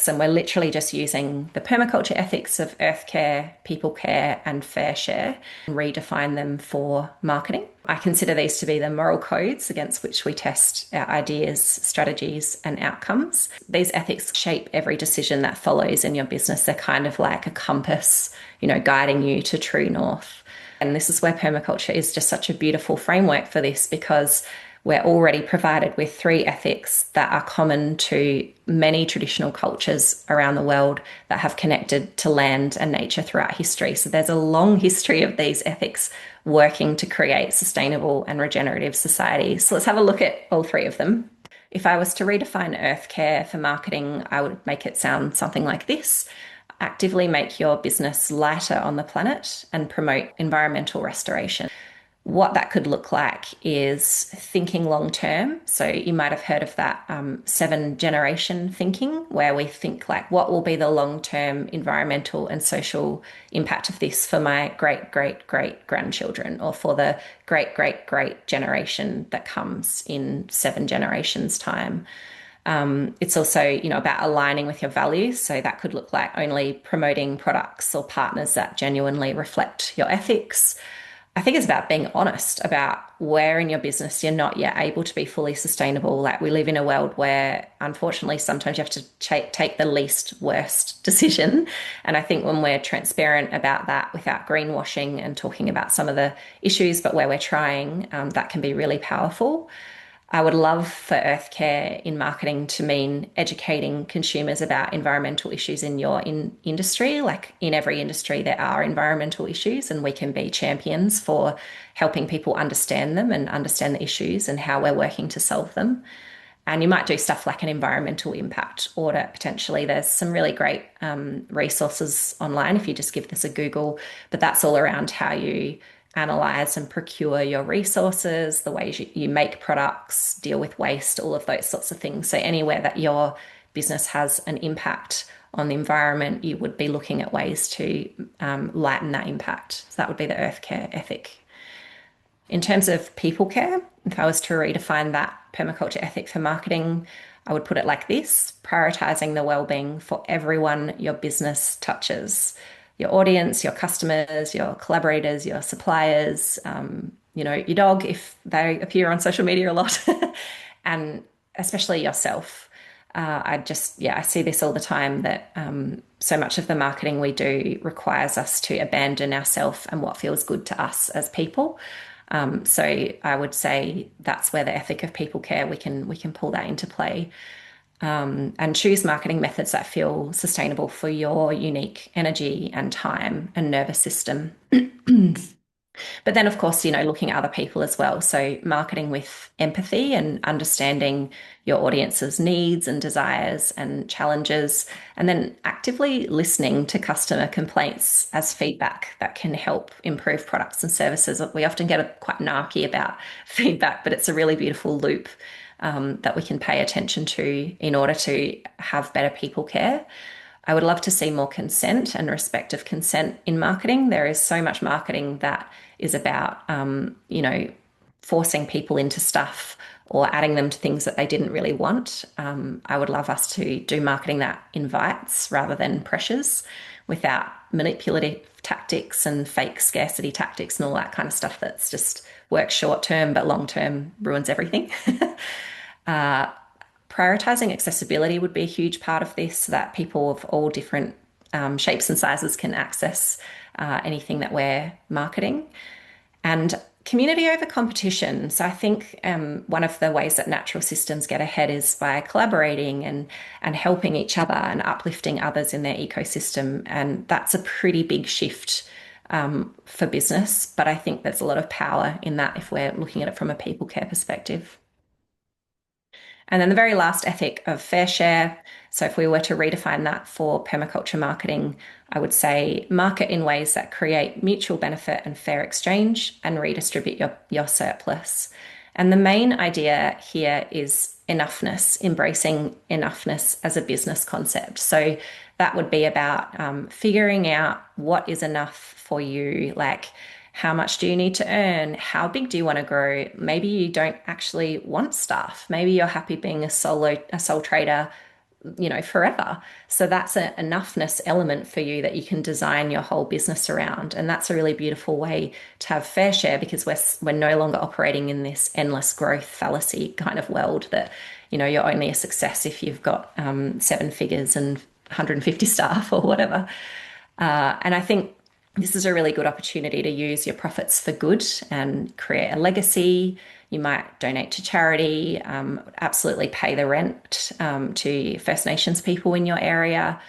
And we're literally just using the permaculture ethics of earth care, people care, and fair share and redefine them for marketing. I consider these to be the moral codes against which we test our ideas, strategies, and outcomes. These ethics shape every decision that follows in your business. They're kind of like a compass, guiding you to true north. And this is where permaculture is just such a beautiful framework for this, because we're already provided with three ethics that are common to many traditional cultures around the world that have connected to land and nature throughout history. So there's a long history of these ethics working to create sustainable and regenerative societies. So let's have a look at all three of them. If I was to redefine earth care for marketing, I would make it sound something like this. Actively make your business lighter on the planet and promote environmental restoration. What that could look like is thinking long term. So you might have heard of that 7-generation thinking, where we think like, what will be the long term environmental and social impact of this for my great, great, great grandchildren, or for the great, great, great generation that comes in 7 generations' time. It's also, about aligning with your values. So that could look like only promoting products or partners that genuinely reflect your ethics. I think it's about being honest about where in your business you're not yet able to be fully sustainable. Like, we live in a world where, unfortunately, sometimes you have to take the least worst decision. And I think when we're transparent about that without greenwashing and talking about some of the issues, but where we're trying, that can be really powerful. I would love for earth care in marketing to mean educating consumers about environmental issues in your industry. Like, in every industry, there are environmental issues, and we can be champions for helping people understand them and understand the issues and how we're working to solve them. And you might do stuff like an environmental impact audit, potentially. There's some really great resources online if you just give this a Google, but that's all around how you analyze and procure your resources, the ways you make products, deal with waste, all of those sorts of things. So anywhere that your business has an impact on the environment, you would be looking at ways to lighten that impact. So that would be the earth care ethic. In terms of people care, if I was to redefine that permaculture ethic for marketing, I would put it like this: prioritizing the well-being for everyone your business touches. Your audience, your customers, your collaborators, your suppliers, your dog, if they appear on social media a lot, and especially yourself. I see this all the time, that so much of the marketing we do requires us to abandon ourselves and what feels good to us as people. So I would say that's where the ethic of people care, we can pull that into play. And choose marketing methods that feel sustainable for your unique energy and time and nervous system. But then, of course, looking at other people as well. So marketing with empathy and understanding your audience's needs and desires and challenges, and then actively listening to customer complaints as feedback that can help improve products and services. We often get quite narky about feedback, but it's a really beautiful loop that we can pay attention to in order to have better people care. I would love to see more consent and respect of consent in marketing. There is so much marketing that is about, forcing people into stuff or adding them to things that they didn't really want. I would love us to do marketing that invites rather than pressures, without manipulative tactics and fake scarcity tactics and all that kind of stuff that's just works short term, but long term ruins everything. Prioritizing accessibility would be a huge part of this, so that people of all different shapes and sizes can access anything that we're marketing. And community over competition. So I think one of the ways that natural systems get ahead is by collaborating and helping each other and uplifting others in their ecosystem. And that's a pretty big shift for business. But I think there's a lot of power in that if we're looking at it from a people care perspective. And then the very last ethic of fair share. So if we were to redefine that for permaculture marketing, I would say market in ways that create mutual benefit and fair exchange, and redistribute your surplus. And the main idea here is enoughness, embracing enoughness as a business concept. So that would be about figuring out what is enough for you, like, how much do you need to earn? How big do you want to grow? Maybe you don't actually want staff. Maybe you're happy being a sole trader, forever. So that's an enoughness element for you that you can design your whole business around. And that's a really beautiful way to have fair share, because we're no longer operating in this endless growth fallacy kind of world that, you're only a success if you've got 7 figures and 150 staff or whatever. And I think this is a really good opportunity to use your profits for good and create a legacy. You might donate to charity, absolutely pay the rent to First Nations people in your area.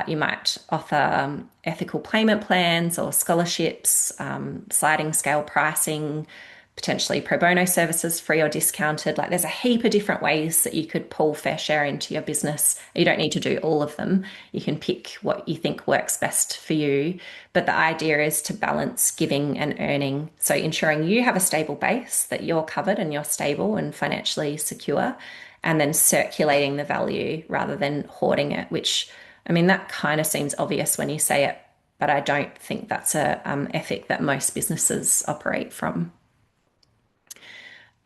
You might offer ethical payment plans or scholarships, sliding scale pricing, potentially pro bono services, free or discounted. Like, there's a heap of different ways that you could pull fair share into your business. You don't need to do all of them. You can pick what you think works best for you. But the idea is to balance giving and earning. So ensuring you have a stable base, that you're covered and you're stable and financially secure, and then circulating the value rather than hoarding it, which, I mean, that kind of seems obvious when you say it, but I don't think that's a ethic that most businesses operate from.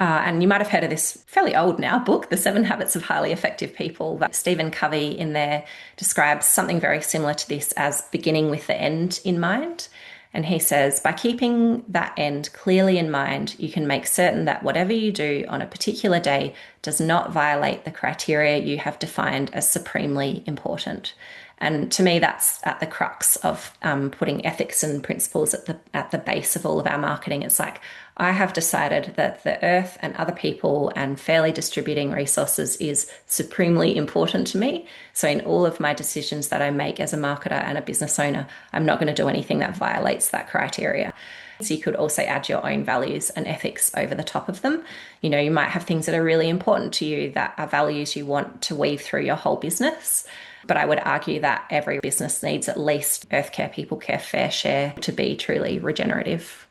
And you might have heard of this fairly old now book, The 7 Habits of Highly Effective People. But Stephen Covey in there describes something very similar to this as beginning with the end in mind. And he says, by keeping that end clearly in mind, you can make certain that whatever you do on a particular day does not violate the criteria you have defined as supremely important. And to me, that's at the crux of putting ethics and principles at the base of all of our marketing. It's like, I have decided that the earth and other people and fairly distributing resources is supremely important to me. So in all of my decisions that I make as a marketer and a business owner, I'm not going to do anything that violates that criteria. So you could also add your own values and ethics over the top of them. You might have things that are really important to you, that are values you want to weave through your whole business. But I would argue that every business needs at least Earth Care, People Care, Fair Share to be truly regenerative.